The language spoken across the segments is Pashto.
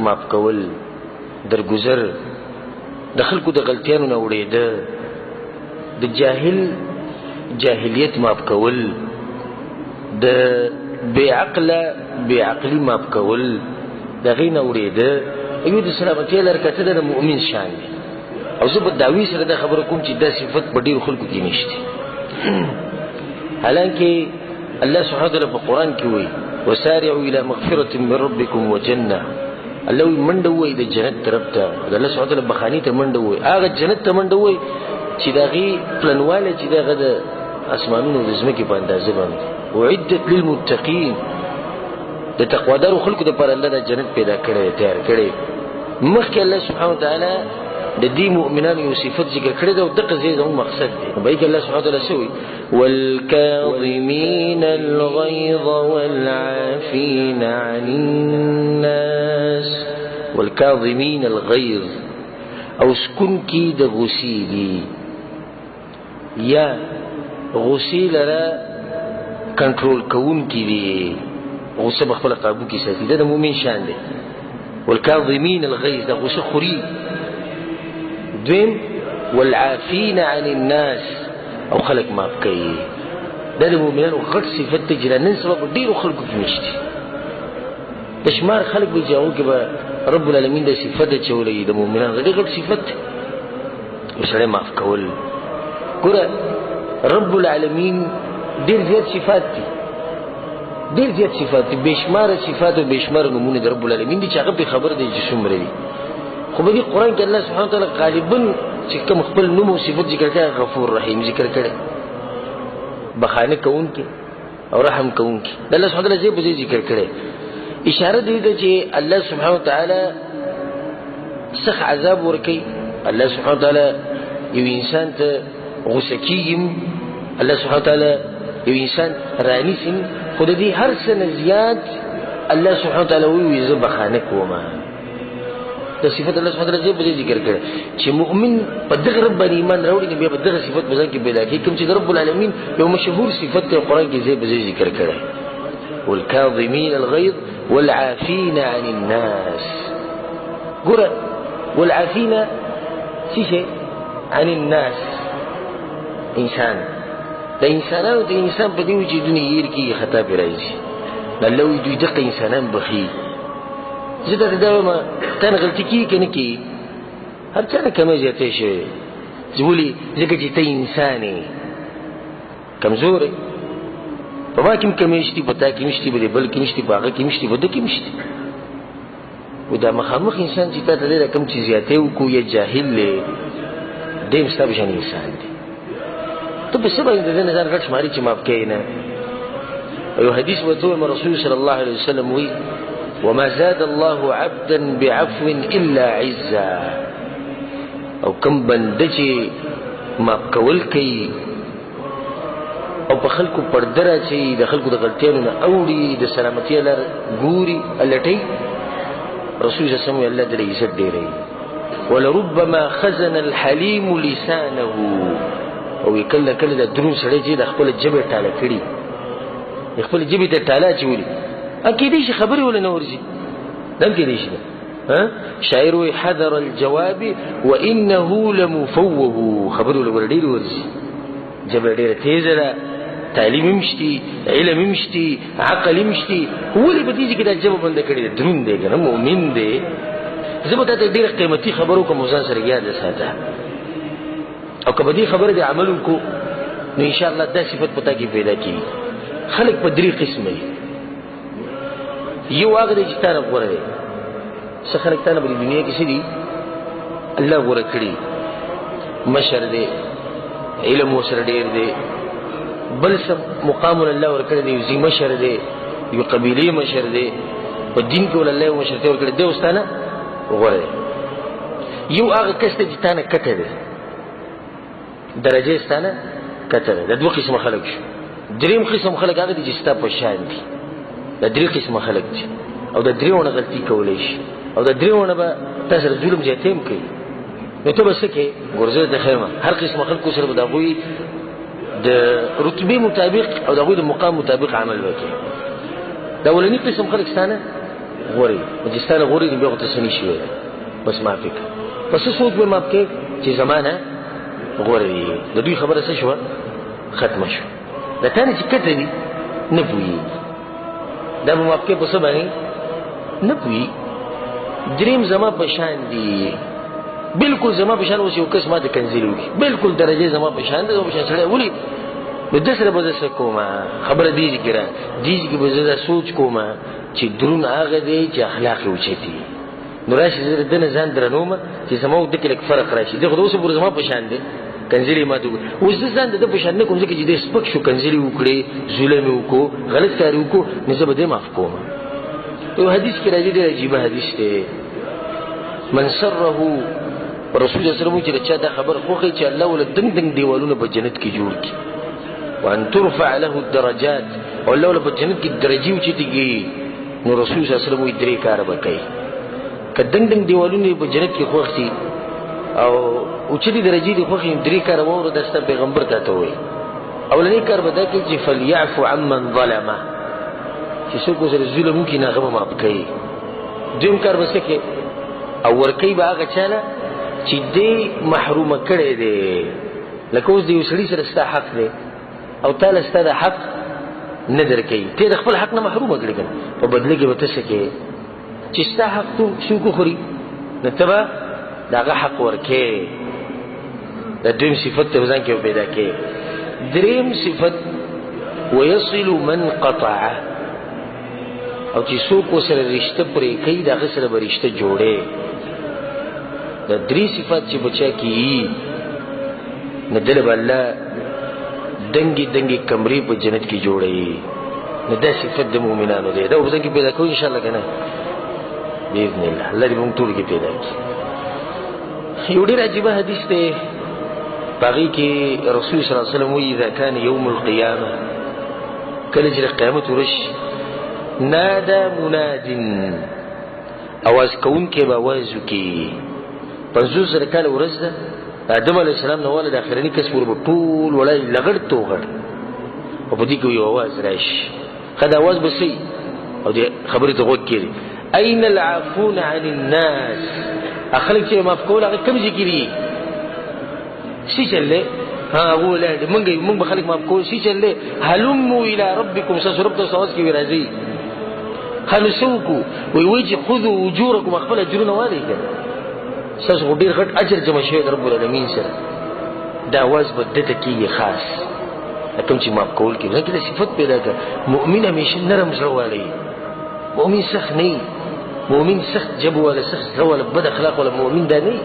معاف کول، درگذر، د خلکو د غلطیانو نه اورېده، د جاهل جاهلیت معاف کول، د بے عقله بے عقلی معاف کول، د هغې نه اورېده. ایو د سلامتیا لرکته د مؤمن شان دی. او زه په دعوی سره دا خبره کوم چې دا صفت په ډېرو خلکو کې نشته. حالانکه الله سبحانه وتعالی په قرآن کې وایي وسارعوا الى مغفرة من ربكم وجنه. الله وایي منډه ووایي د جنت طرف ته، د الله سبحانه وتعالی بخاني ته منډه ووایي، هغه جنت ته منډه ووایي چې د هغې پلنوالی چې د هغه د اسمانونو د ځمکې په اندازه باندې اعدت للمتقین. د تقوادارو خلکو دپاره الله دا جنت پیدا کړی، تیار کړی. مخکې الله سبحانه وتعالی د دې مؤمنانو یو صفت ذکر کړی دی او دغه ځای زموږ مقصد دی. نو بلکې الله سبحانه وتعالی څه وایي والکاظمین الغیظ والعافین عن الناس. والکاظمین الغیظ، او سکون کی د غصې دي، یا غصې لره کنټرول کوون کی دي، غصه بخپل قابو کې ساتي. دا د مؤمن شان دی. والکاظمین الغیظ، دا غصه خوري. دویم والعافین عن الناس، او خلق معاف کوي. دا د مؤمنانو غټ صفت دی چې نن سبا په ډېرو خلکو کې نشته. د شمار خلک به چې هغو کې به رب العالمین د صفت اچولی د مؤمنانو ډېر غټ صفت دی سړی معاف کول. ګوره رب العالمین ډېر زیات صفات دي، ډېر زیات صفات دي، بېشماره صفات او بېشماره نومونه د رب العالمین دي چې هغه پرې خبر دی چې څومره دي. خو په دې قرآن کې الله سبحانه وتعالی غالبا چې کوم خپل نوم او صفت ذکر کړی غفور رحیم ذکر کړی، بخانه کوونکی او رحم کوونکی. د الله سبحانه وتعالی ځای په ځای ذکر کړی. اشاره دې ده چې الله سبحانه وتعالی سخت عذاب ورکوي. الله سبحانه وتعالی یو انسان ته غوسه کېږي، الله سبحانه وتعالی یو انسان رانیسي، خو د دې هر څه نه زیات الله سبحانه وتعالی وایي زه بخانه کومه. دا صفت الله سبحانه وتعالی په دې ذکر کړی چې مؤمن په دغه رب باندې ایمان راوړي نو بیا په دغه صفت په ځان کې پیدا کېږي، کوم چې د رب العالمین یو مشهور صفت دی قرآن کې ځای په ځای ذکر کړی. والکاظمین الغیظ والعافین عن الناس. ګوره والعافین څه شی؟ عن الناس، انسان. د انسانانو د انسان په دې وجودونه هیر کېږي، خطا پرې راځي. الله وایي دوی دغه انسانان بخي. زه درته دا وایم تا نه غلطي کېږي که نه کېږي؟ هر چا نه کمی زیاتی شوی. ولې؟ ځکه چې ته انسان یې، کمزور یې. په ما کې هم کمی شتي، په تا کې هم شتي، په دې بل کې هم شتي، په هغه کې هم شتي، په ده کې هم شتي. و دا مخامخ انسان چې تا ته دی دا کوم چې زیاتی وکړو یا جاهل دی، دی هم ستا په شان انسان دی. ته په څه باندې د ده نه ځان غټ شماري چې معاف کوې نه؟ یو حدیث ورته وایم رسول صلی الله علیه وسلم وایي وما زاد الله عبدا بعفو الا عزا. او کم بنده چې معاف کول کوي او په خلکو پرده راچوي، د خلکو د غلطیانو نه اوړي، د سلامتیا لار ګوري، لټوي، رسول صلی الله علیه وسلم الله دې عزت ډېروي. ولربما خزن الحلیم لسانه. او کله کله د دروند سړی چې د خپل ژبې ټاله کړي، د خپل ژبې ته ټاله اچولي، کېدای شي خبرې ولې نه ورځي، دم کېدای شي. شاعر وایي حذر الجواب وانه لمفوه. خبرې ولې ډېرې ورځي، ژبه ډېره تیزه ده، تعلیم هم شتي، علم هم شتي، عقل هم شتي، ولې په دې کې دا ژبه بنده کړې ده؟ دروند دی که نه، مؤمن دی. زه به تا ته ډېره قیمتي خبره وکړم، ځان سره یاد ساته. او که په دې خبره دې عمل وکړو نو انشاءالله دا صفت په تا کې پیدا کېږي. خلک په درې قسمه دي. یو هغه دی چې تا نه غوره دی. څه خلک تا نه په دې دنیا کې څه دي؟ الله غوره کړي، مشر دی، علم ورسره ډېر دی، بل څه مقام الله ورکړی دی، یو ځي مشر دی، یو قبیلې مشر دی، په دین کې ول الله یو مشرتیا ورکړې، دی اوس تا نه غوره دی. یو هغه کس دی چې تا نه کته دی، درجه یې ستا نه کته ده. دا دوه قسمه خلک شو. دریم قسم خلک هغه دي چې ستا په شان دي. دا درې قسمه خلک دي، او دا درېونه غلطي کولی شي، او دا درېونه به تا سره ظلم زیاتی هم کوي. نو ته به څه کوې؟ ګورزه د خیمه هر قسمه خلکو سره به د هغوی د رتبې مطابق او د هغوی د مقام مطابق عمل به کوي. دا اولني قسم خلک ستا نه غوري مجستانه غوري بیا ته سني شي بس معافي پس سوچ به معاف کې چې زمانہ غوري د دوی خبره څه شو ختم شو د تانه چې کته دي نه پوي دا به معاف کې په څه باندې نه پوي دریم زما پشان دي بالکل زما پشان اوس یو قسمه د کنزلو بالکل درجه زما پشان ده زما پشان سره ولي د سره به څه کومه خبره دي ذکر دي چې به زړه سوچ کومه چې درون هغه دی چې اخلاق اوچتي نو راشي زړه د نه ځان درنومه چې سمو د کله فرق راشي دغه اوس پر زما پشان دي کنزلی ما ته اوس ځان د پشان نه کوم ځکه چې د سپک شو کنزلی وکړي ظلم وکړو غلط کار وکړو نو زه به دې معاف کوم یو حدیث کې راځي ډېر عجیب حدیث دی من سره رسول الله صلی الله علیه وسلم چې دا خبر خوخي چې الله ول دنګ دیوالونه په جنت کې جوړ کړي وان ترفع له الدرجات او الله ول په جنت کې درجه اوچتيږي نو رسول الله صلی الله علیه وسلم درې کار وکړي کدنګ دیوالونه په جنت کې خوخي او اوچتي درجه دي خوخي درې کار وره د پیغمبر ته وي اولنی کار به دا کې چې فليعفو عمن ظلمه چې څوک سره ظلم کوي نه غو معاف کوي دیم کار وسه کې او ورکی به هغه چاله چې دې محروم کړي دي لکه اوس دې وسړي سره ستا حق دی او تعالی ستاسو حق نه درکې ته د خپل حق نه محروم کړي کنه په بدله کې وته سکے چې ستا حق تو شو کو خوري نو تبا داغه حق ورکې د دیم صفت ته ځان کې پیدا کې دریم صفت ويصل من قطعه او چې څوک سره رشتہ پرې کوي داغه سره به رشتہ جوړي د درې صفات چې بچا کی نه دل بالله دنګي کمرې په جنت کې جوړي نه دا صفات د مؤمنانو دی دا وځي کې پیدا کوو ان شاء الله کنه باذن الله الله دې موږ ټول کې پیدا کړي یو ډېر عجیب حدیث دی باقي کې رسول صلی الله علیه وسلم اذا كان يوم القيامه کله چې قیامت ورشي نادى مناد اواز کون کې به आवाज وکي پنځو سره کله ورځ آدم علیه السلام نو ولې د اخرنی کس ور ټول ولای لغړ توغړ او په دې کې یو आवाज راشي خدای आवाज بسي او دې خبره ته وګورئ کړي اين العفون عن الناس اخلك چې مفعول هغه کوم ذکرې شي چلې ها ولې موږ به خلک مفعول شي چلې هلموا الى ربكم سرب ته سواز کې راځي خلصوکو وی چې خذوا اجورکم خپل اجرونه والی کړه ساس غډیر غټ اجر جمع شوی رب العالمین سره دا आवाज بدته کیږي خاص کوم چې ماف کول کې ځکه د صفت پیدا کړ مؤمن همیشه نرم زړه والی مؤمن سخت نه مؤمن سخت جب ولا سخت ولا بد اخلاق ولا مؤمن دا نه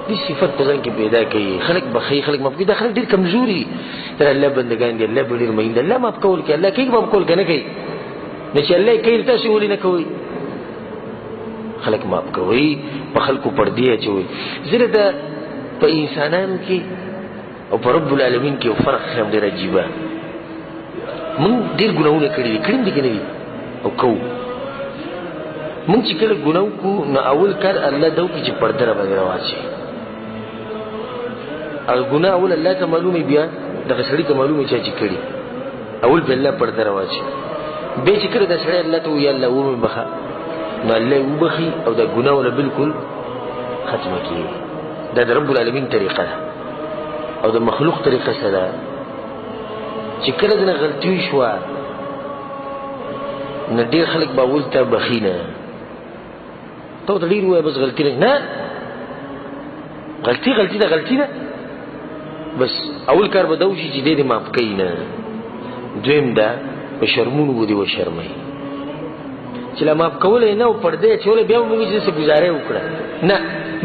دي صفت په ځان کې پیدا کوي خلک بخي خلک ماف کوي دا خلک ډیر کمزوري تر الله بندگان دي الله ډیر مهین الله ماف کول کې الله کې ماف کول کنه کوي نه چې الله کوي تاسو ولې نه کوي خلق ماف کوي په خلقو پردي اچوي زره دا په انسانانو کې او په رب العالمین کې فرق هم ډیر عجیب مون ډیر ګناونه کړی دي کنه او کو مون چې کله ګناو کو نو اول کار الله دو کې چې پرده را باندې راوځي او ګناه اول الله ته معلومي بیا د غسړي ته معلومي چې کړی اول په الله پرده راوځي به چې کړه د سړی الله ته وی الله و بخا نو الله وبخي او دا ګناه ولا بالکل ختمه کیږي دا د رب العالمین طریقه ده او د مخلوق طریقه سره چې کله د غلطي شو نه ډیر خلک باول ته بخینه ته ډیر وای بس غلطی نه غلطی ده بس اول کار به دوشي چې دې معاف کینه دویم دا په شرمونو ودی و شرمای چې لا ماف کول نه او پردې چول بیا موږ چې څه گزارې وکړه نه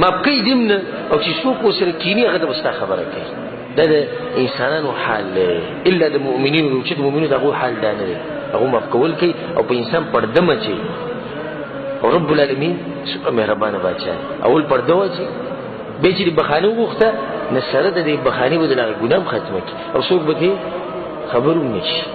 ماف کوي دیم نه او چې څوک سره کینی هغه د مستا خبره کوي دا د انسانانو حال الا د مؤمنینو چې مؤمنینو دغه حال دا نه هغه ماف کول کوي او په انسان پرده مچي او رب العالمین سبحانه مهربانه بچا اول پرده وچی به چې بخانه وغوښته نه سره د بخانه بدلغه ګناه ختمه کی او څوک به خبرو نشي